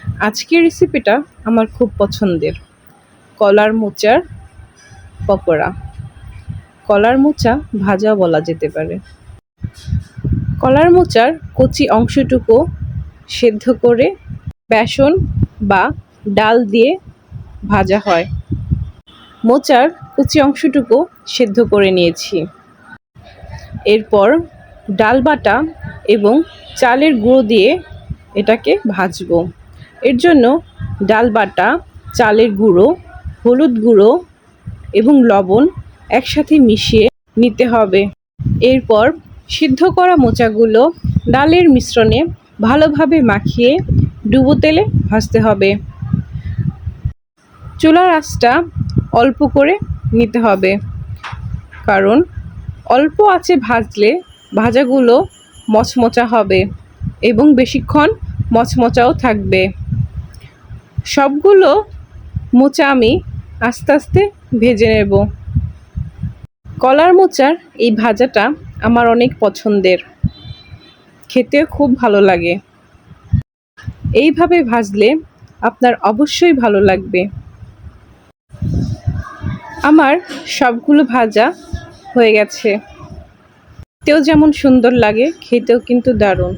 আজকের রেসিপিটা আমার খুব পছন্দের। কলার মোচার পকোড়া। কলার মোচা ভাজা বলা যেতে পারে। কলার মোচার কচি অংশটুকু সেদ্ধ করে বেসন বা ডাল দিয়ে ভাজা হয়। মোচার কচি অংশটুকু সেদ্ধ করে নিয়েছি। এরপর ডাল বাটা এবং চালের গুঁড়ো দিয়ে এটাকে ভাজবো। এর জন্য ডাল বাটা, চালের গুঁড়ো, হলুদ গুঁড়ো এবং লবণ একসাথে মিশিয়ে নিতে হবে। এরপর সিদ্ধ করা মোচাগুলো ডালের মিশ্রণে ভালোভাবে মাখিয়ে ডুবো তেলে ভাজতে হবে। চুলার আঁচটা অল্প করে নিতে হবে, কারণ অল্প আঁচে ভাজলে ভাজাগুলো মচমচা হবে এবং বেশিক্ষণ মচমচাও থাকবে। সবগুলো মোচা আমি আস্তে আস্তে ভেজে নেব। কলার মোচার এই ভাজাটা আমার অনেক পছন্দের, খেতে খুব ভালো লাগে। এইভাবে ভাজলে আপনার অবশ্যই ভালো লাগবে। আমার সবগুলো ভাজা হয়ে গেছে। দেখতেও যেমন সুন্দর লাগে, খেতেও কিন্তু দারুণ।